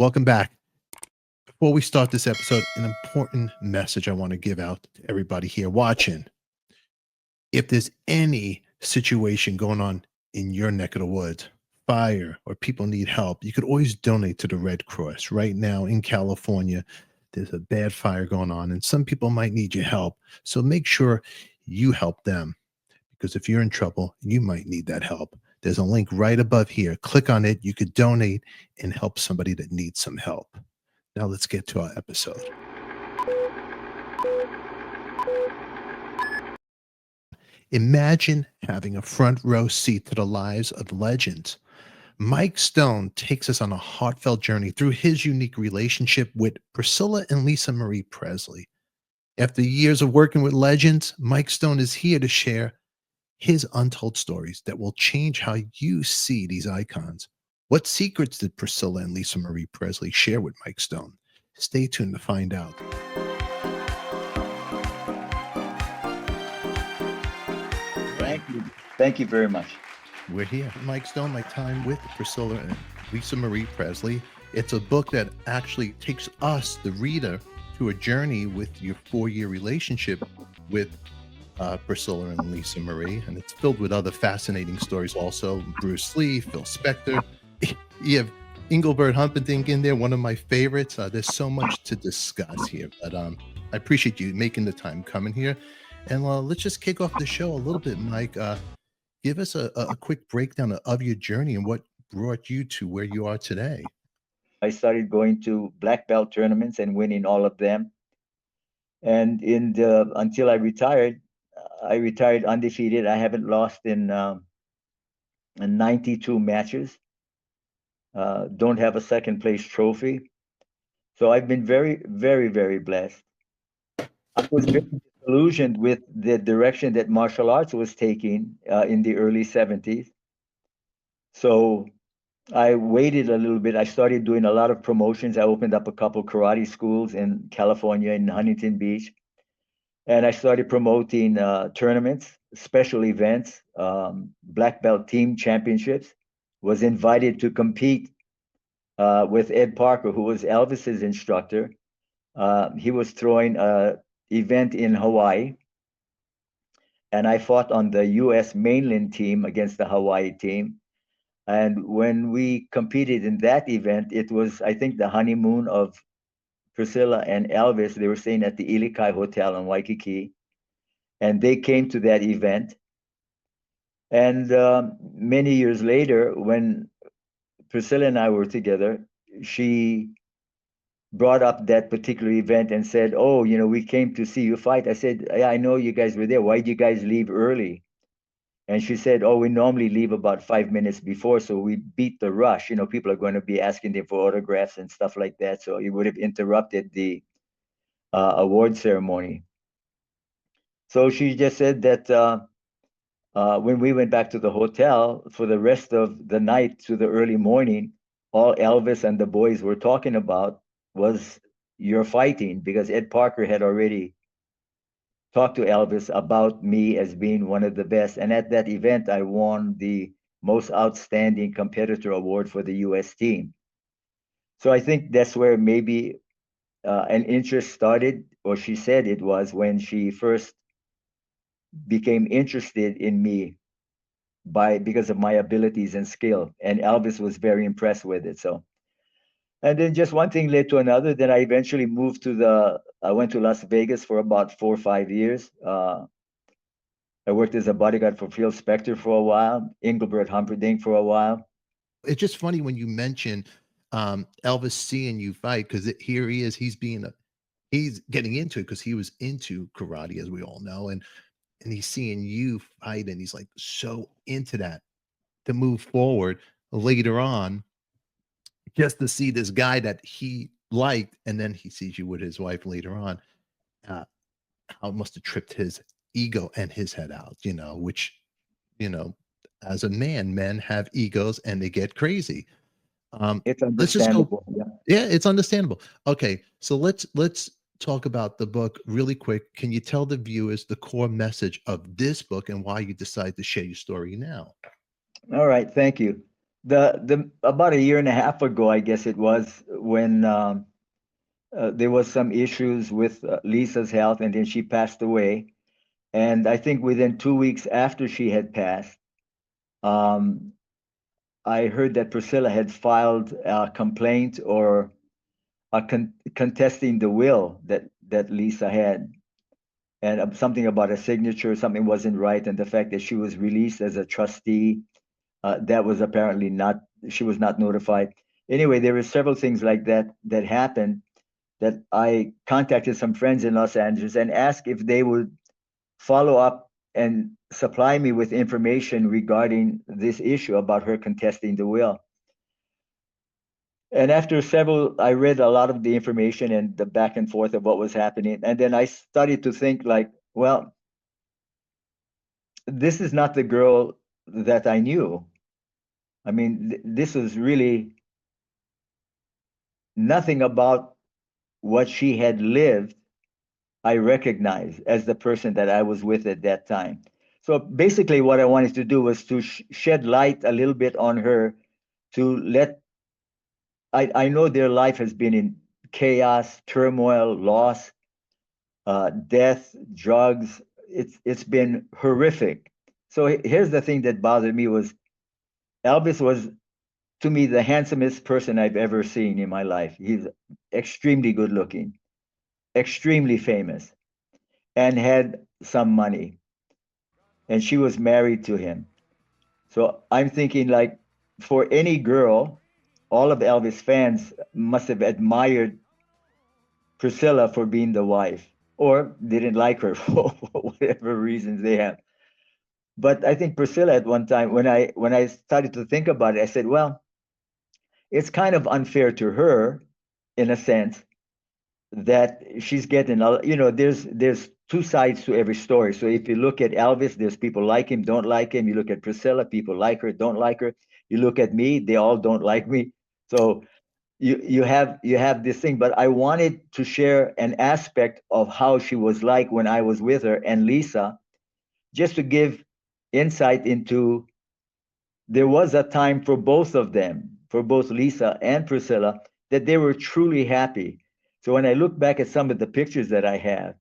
Welcome back. Before we start this episode, an important message I want to give out to everybody here watching. If there's any situation going on in your neck of the woods, fire, or people need help, you could always donate to the Red Cross. Right now in California, there's a bad fire going on, and some people might need your help. So make sure you help them because if you're in trouble, you might need that help. There's a link right above here. Click on it. You could donate and help somebody that needs some help. Now let's get to our episode. Imagine having a front row seat to the lives of legends. Mike Stone takes us on a heartfelt journey through his unique relationship with Priscilla and Lisa Marie Presley. After years of working with legends, Mike Stone is here to share his untold stories that will change how you see these icons. What secrets did Priscilla and Lisa Marie Presley share with Mike Stone? Stay tuned to find out. Thank you. Thank you very much. We're here. Mike Stone, My Time with Priscilla and Lisa Marie Presley. It's a book that actually takes us, the reader, to a journey with your 4-year relationship with Priscilla and Lisa Marie. And it's filled with other fascinating stories also. Bruce Lee, Phil Spector. You have Engelbert Humperdinck in there, one of my favorites. There's so much to discuss here. But I appreciate you making the time coming here. And let's just kick off the show a little bit, Mike. Give us a quick breakdown of your journey and what brought you to where you are today. I started going to black belt tournaments and winning all of them. And until I retired undefeated. I haven't lost in 92 matches. Don't have a second place trophy. So I've been very, very, very blessed. I was very disillusioned with the direction that martial arts was taking in the early 70s. So I waited a little bit. I started doing a lot of promotions. I opened up a couple karate schools in California, in Huntington Beach. And I started promoting tournaments, special events, black belt team championships. Was invited to compete with Ed Parker, who was Elvis's instructor. He was throwing an event in Hawaii. And I fought on the U.S. mainland team against the Hawaii team. And when we competed in that event, it was, I think, the honeymoon of Priscilla and Elvis. They were staying at the ADIKA Hotel in Waikiki. And they came to that event. And many years later, when Priscilla and I were together, she brought up that particular event and said, "Oh, we came to see you fight." I said, "Yeah, I know you guys were there. Why did you guys leave early?" And she said, "Oh, we normally leave about 5 minutes before, so we beat the rush. People are going to be asking them for autographs and stuff like that. So it would have interrupted the award ceremony." So she just said that when we went back to the hotel for the rest of the night to the early morning, all Elvis and the boys were talking about was your fighting, because Ed Parker had already talked to Elvis about me as being one of the best. And at that event, I won the most outstanding competitor award for the U.S. team. So I think that's where maybe an interest started, or she said it was when she first became interested in me because of my abilities and skill. And Elvis was very impressed with it. So, and then just one thing led to another. Then I eventually I went to Las Vegas for about 4 or 5 years. I worked as a bodyguard for Phil Spector for a while, Engelbert Humperdinck for a while. It's just funny when you mention Elvis seeing you fight, because here he is. He's getting into it because he was into karate, as we all know, and he's seeing you fight, and he's like so into that to move forward later on, just to see this guy that he liked, and then he sees you with his wife later on. How it must have tripped his ego and his head out, which, as a man, men have egos and they get crazy. It's Let's just go. understandable. Yeah. Yeah, it's understandable. Okay, so let's talk about the book really quick. Can you tell the viewers the core message of this book and why you decided to share your story now? All right, thank you. The about a year and a half ago, I guess it was, when there was some issues with Lisa's health, and then she passed away. And I think within 2 weeks after she had passed, um, I heard that Priscilla had filed a complaint or contesting the will that Lisa had, and something about a signature, something wasn't right, and the fact that she was released as a trustee, that was apparently not, she was not notified. Anyway, there were several things like that that happened, that I contacted some friends in Los Angeles and asked if they would follow up and supply me with information regarding this issue about her contesting the will. And after several, I read a lot of the information and the back and forth of what was happening. And then I started to think like, well, this is not the girl that I knew. I mean, this was really nothing about what she had lived I recognized as the person that I was with at that time. So basically, what I wanted to do was to shed light a little bit on her, to let, I know their life has been in chaos, turmoil, loss, death, drugs. It's been horrific. So here's the thing that bothered me was Elvis was, to me, the handsomest person I've ever seen in my life. He's extremely good looking, extremely famous, and had some money. And she was married to him. So I'm thinking like, for any girl, all of Elvis fans must have admired Priscilla for being the wife, or didn't like her for whatever reasons they have. But I think Priscilla at one time, when I started to think about it, I said, well, it's kind of unfair to her, in a sense, that she's getting there's two sides to every story. So if you look at Elvis, there's people like him, don't like him. You look at Priscilla, people like her, don't like her. You look at me, they all don't like me. So you have this thing. But I wanted to share an aspect of how she was like when I was with her and Lisa, just to give insight into, there was a time for both of them, for both Lisa and Priscilla, that they were truly happy. So when I look back at some of the pictures that I have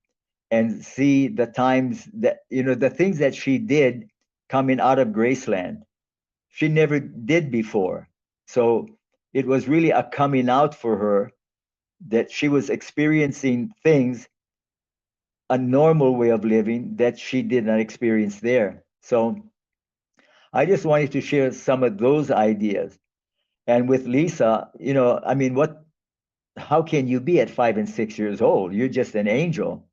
and see the times that, the things that she did coming out of Graceland, she never did before. So it was really a coming out for her, that she was experiencing things, a normal way of living that she did not experience there. So I just wanted to share some of those ideas. And with Lisa, I mean, how can you be at 5 and 6 years old? You're just an angel.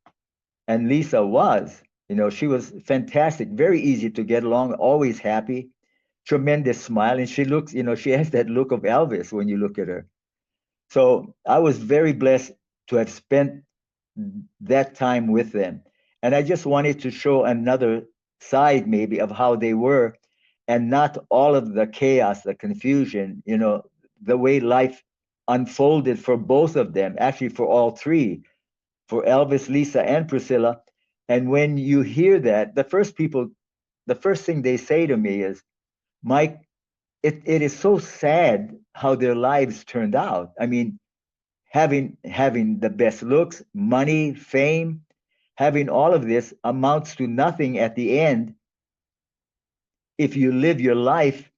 And Lisa was, she was fantastic, very easy to get along, always happy, tremendous smile. And she looks, she has that look of Elvis when you look at her. So I was very blessed to have spent that time with them. And I just wanted to show another side, maybe, of how they were, and not all of the chaos, the confusion, the way life unfolded for both of them, actually for all three, for Elvis, Lisa, and Priscilla. And when you hear that, the first thing they say to me is, Mike, it is so sad how their lives turned out. I mean, having the best looks, money, fame, having all of this amounts to nothing at the end if you live your life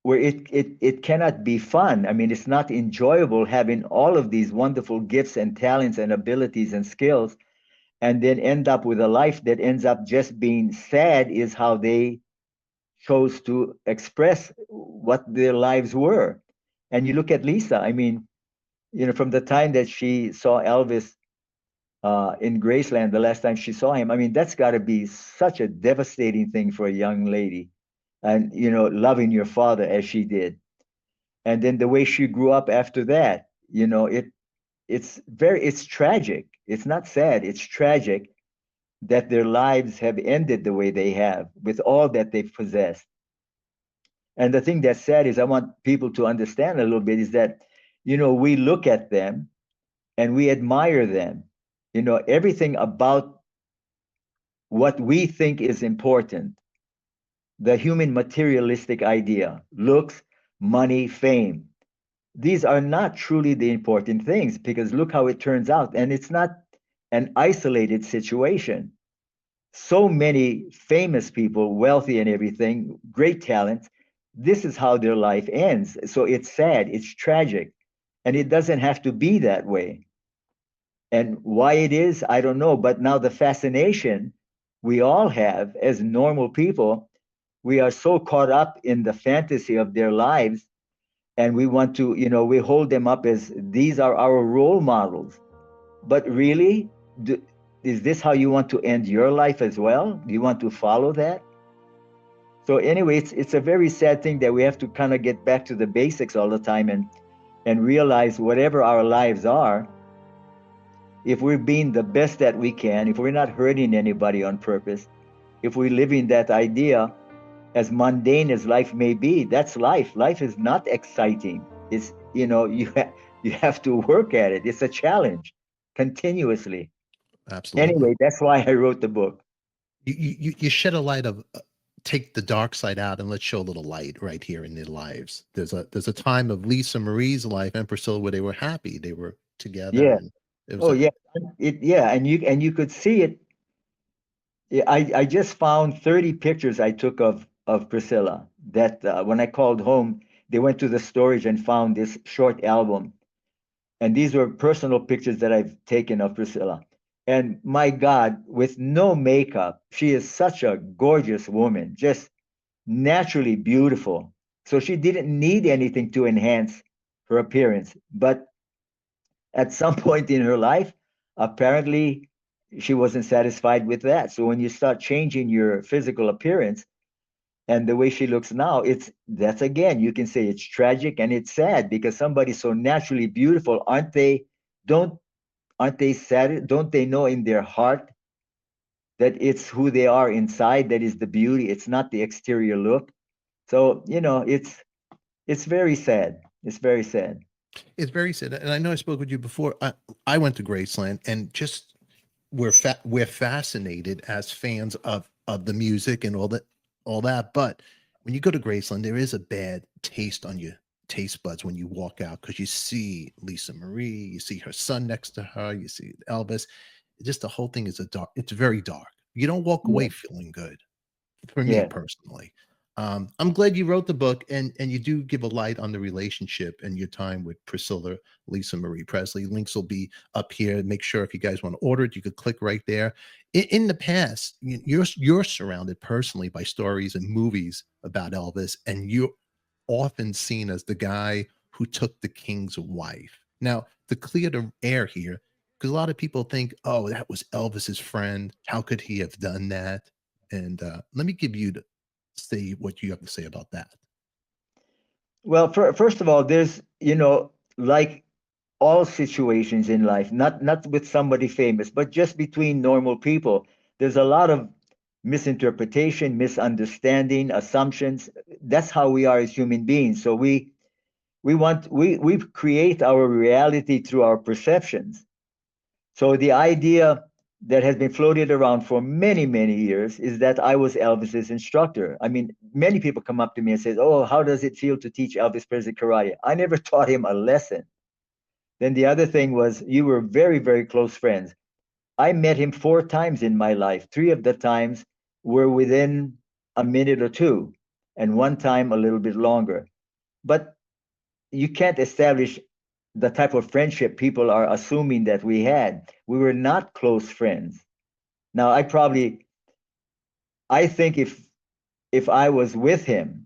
where it cannot be fun. I mean, it's not enjoyable having all of these wonderful gifts and talents and abilities and skills, and then end up with a life that ends up just being sad, is how they chose to express what their lives were. And you look at Lisa, I mean, from the time that she saw Elvis in Graceland, the last time she saw him, I mean, that's got to be such a devastating thing for a young lady. And, loving your father as she did. And then the way she grew up after that, it's tragic. It's not sad, it's tragic that their lives have ended the way they have with all that they've possessed. And the thing that's sad is, I want people to understand a little bit, is that, we look at them and we admire them. Everything about what we think is important, the human materialistic idea, looks, money, fame. these are not truly the important things, because look how it turns out. And it's not an isolated situation. So many famous people, wealthy and everything, great talent, this is how their life ends. So it's sad, it's tragic, and it doesn't have to be that way. And why it is, I don't know. But now the fascination we all have as normal people, we are so caught up in the fantasy of their lives, and we want to, we hold them up as these are our role models. But really, do, is this how you want to end your life as well? Do you want to follow that? So anyway, it's a very sad thing that we have to kind of get back to the basics all the time, and realize whatever our lives are, if we're being the best that we can, if we're not hurting anybody on purpose, if we're living that idea, as mundane as life may be, that's life. Life is not exciting. It's, you have to work at it. It's a challenge continuously. Absolutely. Anyway, that's why I wrote the book. You shed a light of take the dark side out and let's show a little light right here in their lives. There's a time of Lisa Marie's life and Priscilla where they were happy, they were together, Yeah. and it was Oh a yeah. Yeah, and you could see it. Yeah, I just found 30 pictures I took of Priscilla that when I called home, they went to the storage and found this short album. And these were personal pictures that I've taken of Priscilla. And my God, with no makeup, she is such a gorgeous woman, just naturally beautiful. So she didn't need anything to enhance her appearance. But at some point in her life, apparently she wasn't satisfied with that. So when you start changing your physical appearance and the way she looks now, that's again, you can say it's tragic and it's sad, because somebody so naturally beautiful, don't aren't they sad? Don't they know in their heart that it's who they are inside that is the beauty? It's not the exterior look. So, it's very sad. It's very sad. it's very sad. And I know I spoke with you before. I went to Graceland, and just we're fascinated as fans of the music and all that. But when you go to Graceland, there is a bad taste on your taste buds when you walk out, because you see Lisa Marie, you see her son next to her, you see Elvis. Just the whole thing is a dark. It's very dark. You don't walk Yeah. away feeling good. For me Yeah. personally. I'm glad you wrote the book, and you do give a light on the relationship and your time with Priscilla, Lisa Marie Presley. Links will be up here. Make sure if you guys want to order it, you could click right there. In the past, you're surrounded personally by stories and movies about Elvis, and you're often seen as the guy who took the king's wife. Now, to clear the air here, because a lot of people think, oh, that was Elvis's friend. How could he have done that? And let me give you to say what you have to say about that. Well, first of all, there's, like all situations in life, not with somebody famous, but just between normal people, there's a lot of misinterpretation, misunderstanding, assumptions. That's how we are as human beings. So we create our reality through our perceptions. So the idea that has been floated around for many, many years is that I was Elvis's instructor. I mean, many people come up to me and say, "Oh, how does it feel to teach Elvis Presley karate?" I never taught him a lesson. Then the other thing was, you were very, very close friends. I met him 4 times in my life. 3 of the times were within a minute or two, and one time a little bit longer. But you can't establish the type of friendship people are assuming that we had. We were not close friends. Now, I think if I was with him,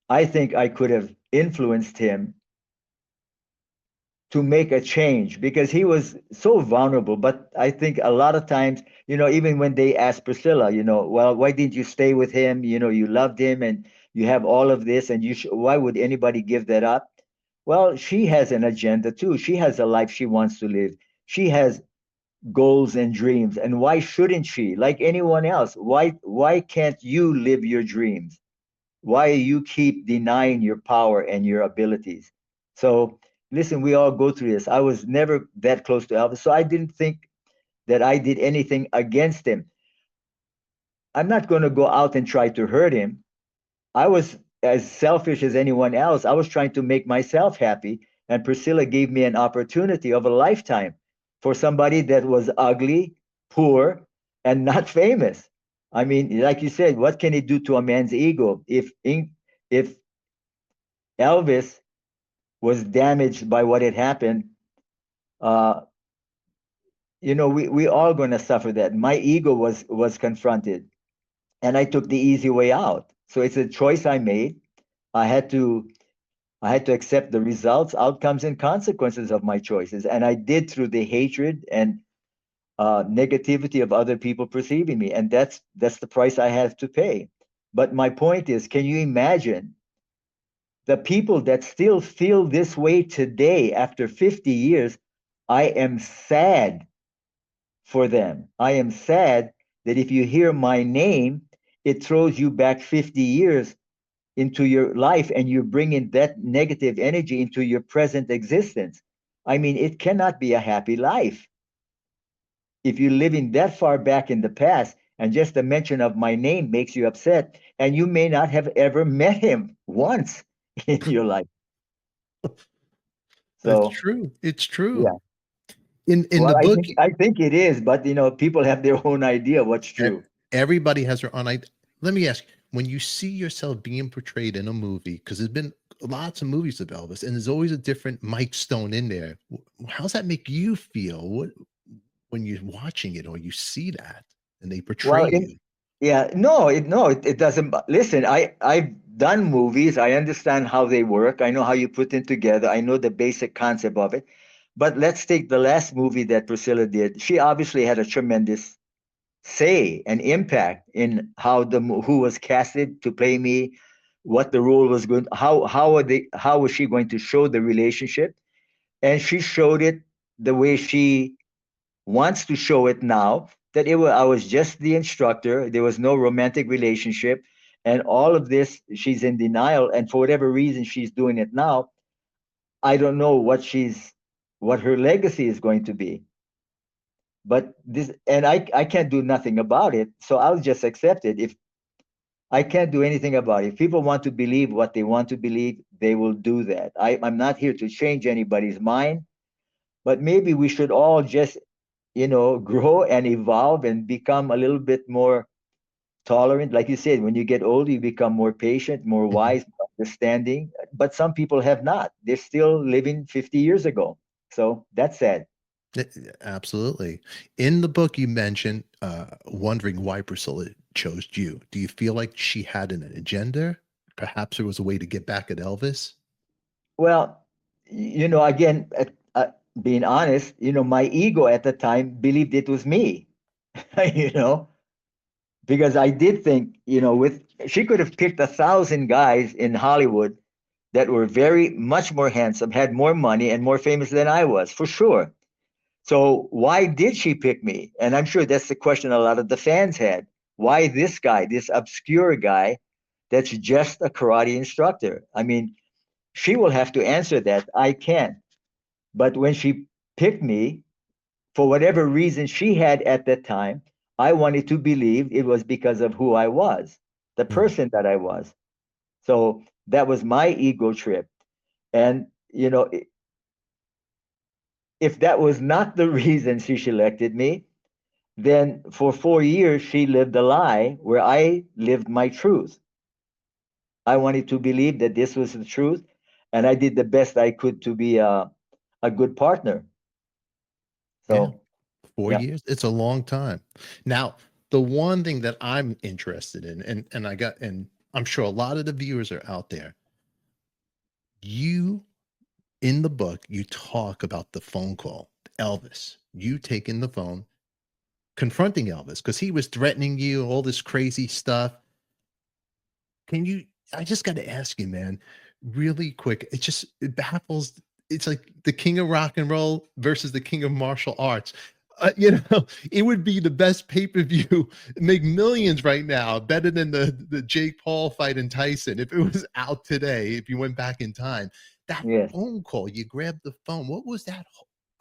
I think I could have influenced him to make a change, because he was so vulnerable. But I think a lot of times, even when they asked Priscilla, well, why didn't you stay with him? You loved him and you have all of this, and why would anybody give that up? Well, she has an agenda too. She has a life she wants to live. She has goals and dreams. And why shouldn't she? Like anyone else, why can't you live your dreams? Why you keep denying your power and your abilities? So listen, we all go through this. I was never that close to Elvis, so I didn't think that I did anything against him. I'm not going to go out and try to hurt him. I was as selfish as anyone else. I was trying to make myself happy, and Priscilla gave me an opportunity of a lifetime for somebody that was ugly, poor, and not famous. I mean, like you said, what can it do to a man's ego if Elvis was damaged by what had happened? Uh, we all going to suffer that. My ego was confronted, and I took the easy way out. So it's a choice I made. I had to I had to accept the results, outcomes, and consequences of my choices, and I did through the hatred and negativity of other people perceiving me, and that's the price I have to pay. But my point is, can you imagine the people that still feel this way today after 50 years? I am sad for them. I am sad that if you hear my name, it throws you back 50 years into your life and you're bringing that negative energy into your present existence. I mean, it cannot be a happy life if you're living that far back in the past and just the mention of my name makes you upset and you may not have ever met him once in your life. That's So true. It's true. yeah. In Well, the book, I think it is, but people have their own idea what's e- true. everybody has their own idea. Let me ask you, when you see yourself being portrayed in a movie, because there's been lots of movies of Elvis, and there's always a different Mike Stone in there. How's that make you feel? What when you're watching it or you see that and they portray Well, you? yeah, no, it doesn't. Listen, I've done movies. I understand how they work. I know how you put them together. I know the basic concept of it. But let's take the last movie that Priscilla did. She obviously had a tremendous say and impact in how who was casted to play me, what the role was going, how was she going to show the relationship, and she showed it the way she wants to show it now, that I was just the instructor. There was no romantic relationship. And all of this, she's in denial. And for whatever reason, she's doing it now. I don't know what her legacy is going to be. But I can't do nothing about it. So I'll just accept it. If I can't do anything about it, if people want to believe what they want to believe, they will do that. I'm not here to change anybody's mind, but maybe we should all just grow and evolve and become a little bit more tolerant. Like you said, when you get older, you become more patient, more Mhm. wise, more understanding. But some people have not. They're still living 50 years ago. So that's sad. Absolutely. In the book, you mentioned wondering why Priscilla chose you. Do you feel like she had an agenda? Perhaps there was a way to get back at Elvis? Well, again, being honest, my ego at the time believed it was me, you know, because I did think, with she could have picked 1,000 guys in Hollywood that were very much more handsome, had more money, and more famous than I was, for sure. So why did she pick me? And I'm sure that's the question a lot of the fans had. Why this guy, this obscure guy that's just a karate instructor? I mean, she will have to answer that. I can't. But when she picked me, for whatever reason she had at that time, I wanted to believe it was because of who I was, the Mm, person that I was. So that was my ego trip. And, if that was not the reason she selected me, then for 4 years she lived a lie where I lived my truth. I wanted to believe that this was the truth, and I did the best I could to be a good partner. yeah, So, four yeah. years. It's a long time. Now, the one thing that I'm interested in, and I'm sure a lot of the viewers are out there. You in the book, you talk about the phone call, Elvis. You taking the phone, confronting Elvis because he was threatening you, all this crazy stuff. Can you I just gotta ask you, man, really quick. It baffles it's like the king of rock and roll versus the king of martial arts. It would be the best pay-per-view, make millions right now, better than the Jake Paul fight in Tyson. If it was out today, if you went back in time, that Yes. phone call, you grabbed the phone. What was that?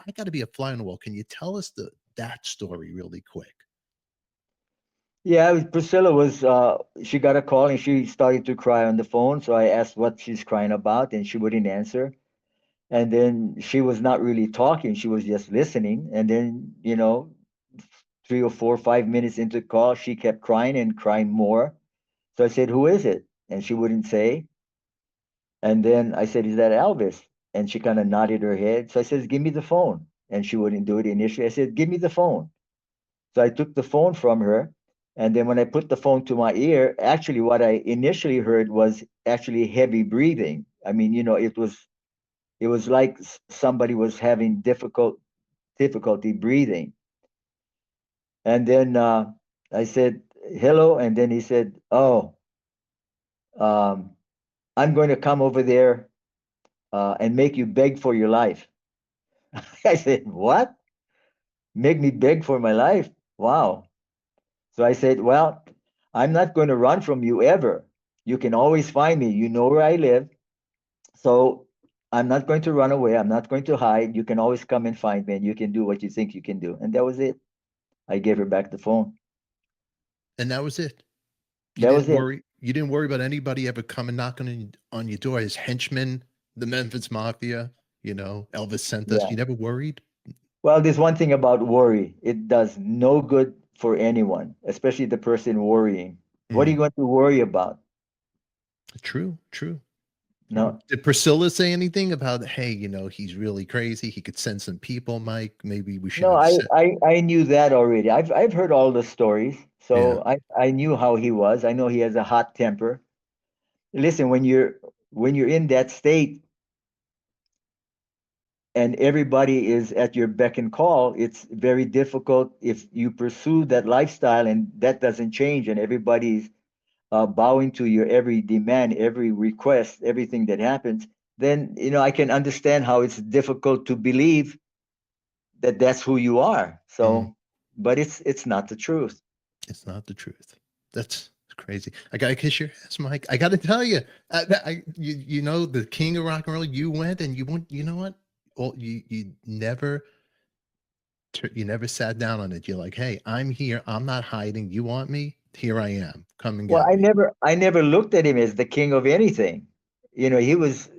I gotta be a fly on the wall. Can you tell us that story really quick? Yeah, Priscilla was, she got a call and she started to cry on the phone. So I asked what she's crying about and she wouldn't answer. And then she was not really talking, she was just listening. And then, 3 or 4 or 5 minutes into the call, she kept crying and crying more. So I said, "Who is it?" And she wouldn't say. And then I said, "Is that Elvis?" And she kind of nodded her head. So I said, "Give me the phone." And she wouldn't do it initially. I said, "Give me the phone." So I took the phone from her. And then when I put the phone to my ear, actually what I initially heard was actually heavy breathing. I mean, it was like somebody was having difficulty breathing. And then I said, "Hello." And then he said, "Oh, um, I'm going to come over there and make you beg for your life." I said, "What? Make me beg for my life? Wow." So I said, "Well, I'm not going to run from you ever. You can always find me. You know where I live. So I'm not going to run away. I'm not going to hide. You can always come and find me and you can do what you think you can do." And that was it. I gave her back the phone. And that was it. You That was didn't it. worry. You didn't worry about anybody ever coming knocking on your door. His henchmen, the Memphis Mafia. Elvis sent us. Yeah. You never worried. Well, there's one thing about worry. It does no good for anyone, especially the person worrying. What are you Mm, going to worry about? true. True. True. No, Did Priscilla say anything about, hey, he's really crazy. He could send some people, Mike. Maybe we should no, have I, said, I, I knew that already. I've heard all the stories, yeah, so I knew how he was. I know he has a hot temper. Listen, when you're in that state and everybody is at your beck and call, it's very difficult if you pursue that lifestyle and that doesn't change, and everybody's bowing to your every demand, every request, everything that happens. Then I can understand how it's difficult to believe that that's who you are. mm, So, but it's not the truth. it's not the truth. That's crazy. I gotta kiss your ass, Mike. I gotta tell you, the king of rock and roll. You went and you went. You know what? Well, you never sat down on it. You're like, hey, I'm here. I'm not hiding. You want me? Here I am. Come and Well, get me. I never looked at him as the king of anything. He was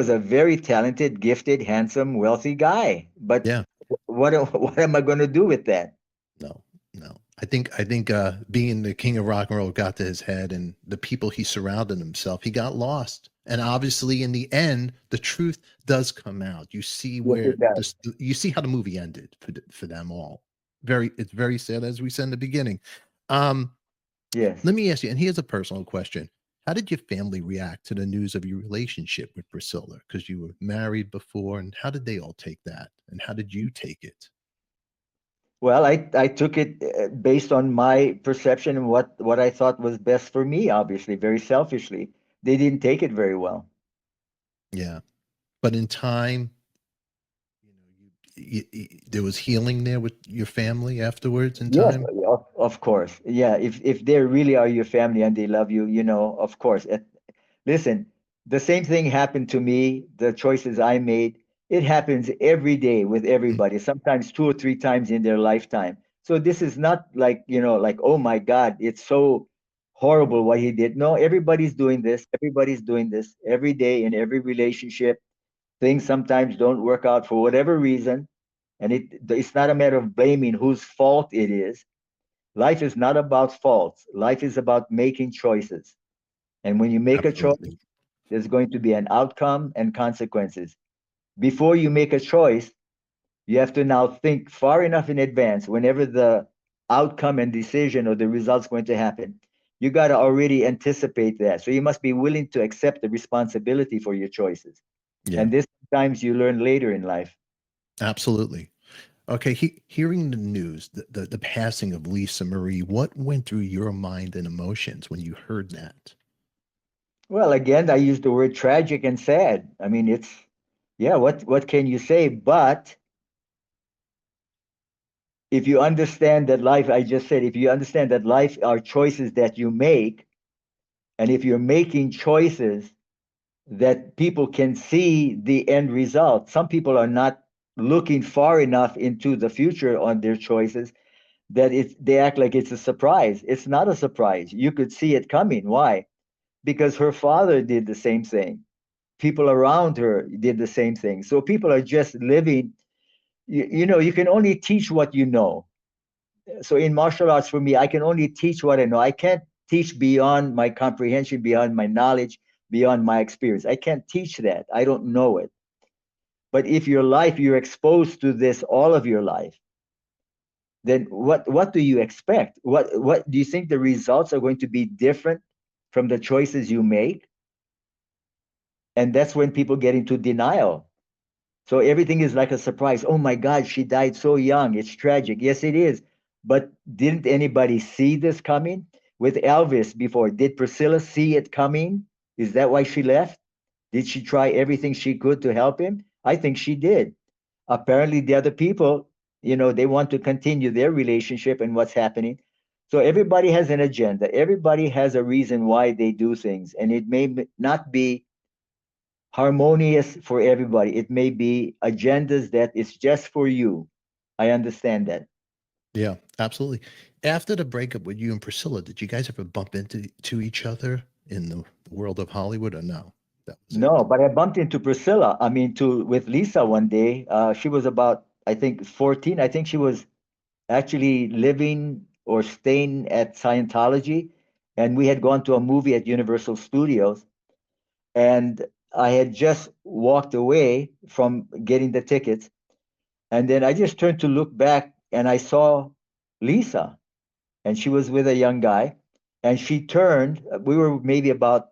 a very talented, gifted, handsome, wealthy guy. But Yeah. what am I going to do with that? No, no. I think being the king of rock and roll got to his head, and the people he surrounded himself, he got lost. And obviously, in the end, the truth does come out. You see Yes, where it does. this. You see how the movie ended for them all. It's very sad, as we said in the beginning. Um, Yes. Let me ask you, and here's a personal question: how did your family react to the news of your relationship with Priscilla? Because you were married before, and how did they all take that? And how did you take it? Well, I took it based on my perception and what I thought was best for me, obviously, very selfishly. They didn't take it very well. Yeah, but in time, there was healing there with your family afterwards in Yes, time. of course. Yeah, if they really are your family and they love you, of course. Listen, the same thing happened to me, the choices I made. It happens every day with Mm, everybody, sometimes 2 or 3 times in their lifetime. So this is not like, like, oh my God, it's so horrible what he did. No, everybody's doing this. Everybody's doing this every day in every relationship. Things sometimes don't work out for whatever reason. And it's not a matter of blaming whose fault it is. Life is not about faults. Life is about making choices. And when you make a choice, absolutely. there's going to be an outcome and consequences. Before you make a choice, you have to now think far enough in advance whenever the outcome and decision or the result's going to happen. You got to already anticipate that. So you must be willing to accept the responsibility for your choices. Yeah, And this sometimes you learn later in life. absolutely. Okay, hearing the news, the passing of Lisa Marie, what went through your mind and emotions when you heard that? Well, again, I use the word tragic and sad. I mean, yeah, what can you say? But if you understand that life, I just said, if you understand that life are choices that you make, and if you're making choices that people can see the end result, some people are not looking far enough into the future on their choices. that they act like it's a surprise. It's not a surprise. You could see it coming. Why? Because her father did the same thing. People around her did the same thing. So people are just living, you know, you can only teach what you know. So in martial arts, for me, I can only teach what I know. I can't teach beyond my comprehension, beyond my knowledge, beyond my experience. I can't teach that. I don't know it. But if your life, you're exposed to this all of your life, then what do you expect? What do you think the results are going to be different from the choices you make? And that's when people get into denial. So everything is like a surprise. Oh my God, she died so young. It's tragic. Yes, it is. But didn't anybody see this coming? With Elvis before, did Priscilla see it coming? Is that why she left? Did she try everything she could to help him? I think she did. Apparently, the other people, you know, they want to continue their relationship and what's happening. So everybody has an agenda. Everybody has a reason why they do things. And it may not be harmonious for everybody. It may be agendas that is just for you. I understand that. Yeah, absolutely. After the breakup with you and Priscilla, did you guys ever bump into each other in the world of Hollywood, or no? That was it. No, but I bumped into Priscilla. I mean, to with Lisa one day. She was about, I think, 14. I think she was actually living or staying at Scientology, and we had gone to a movie at Universal Studios, and I had just walked away from getting the tickets, and then I just turned to look back, and I saw Lisa, and she was with a young guy, and she turned. We were maybe about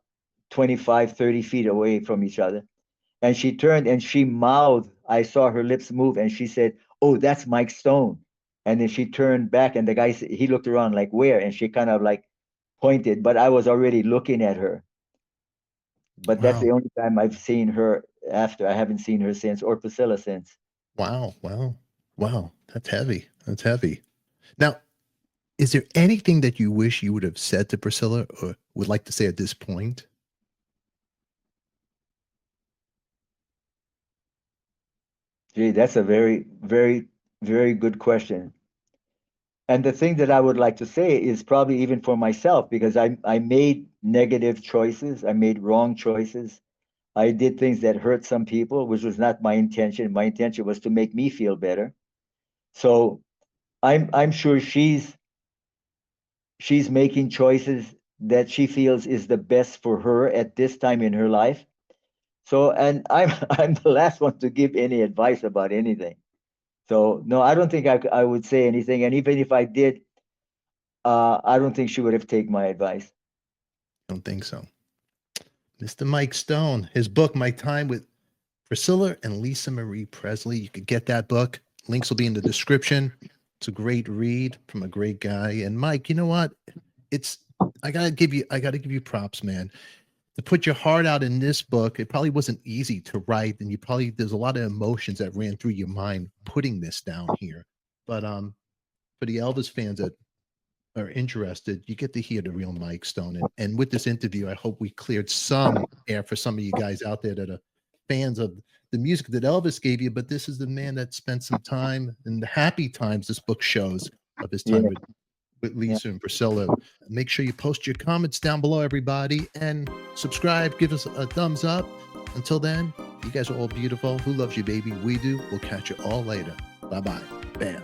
25, 30 feet away from each other, and she turned and she mouthed. I saw her lips move, and she said, "Oh, that's Mike Stone." And then she turned back, and the guy, he looked around like, "Where?" And she kind of like pointed, but I was already looking at her. But that's the Wow. only time I've seen her after. I haven't seen her since, or Priscilla since. Wow. Wow. Wow. That's heavy. That's heavy. Now, is there anything that you wish you would have said to Priscilla or would like to say at this point? Gee, that's a very, very, very good question. And the thing that I would like to say is probably even for myself, because I made negative choices, I made wrong choices. I did things that hurt some people, which was not my intention. My intention was to make me feel better. So I'm sure she's making choices that she feels is the best for her at this time in her life. So, and I'm I'm the last one to give any advice about anything. So no, I don't think I would say anything. And even if I did, I don't think she would have taken my advice. I don't think so. Mr. Mike Stone, his book, My Time with Priscilla and Lisa Marie Presley. You could get that book. Links will be in the description. It's a great read from a great guy. And Mike, you know what? It's I gotta give you props, man. To put your heart out in this book, it probably wasn't easy to write, and you probably there's a lot of emotions that ran through your mind putting this down here. But for the Elvis fans that are interested, you get to hear the real Mike Stone. And with this interview, I hope we cleared some air for some of you guys out there that are fans of the music that Elvis gave you. But this is the man that spent some time in the happy times this book shows of his Yeah, time with yeah. Lisa and Priscilla. Make sure you post your comments down below, everybody, and subscribe. Give us a thumbs up. Until then, you guys are all beautiful. Who loves you, baby? We do. We'll catch you all later. Bye bye. Bam.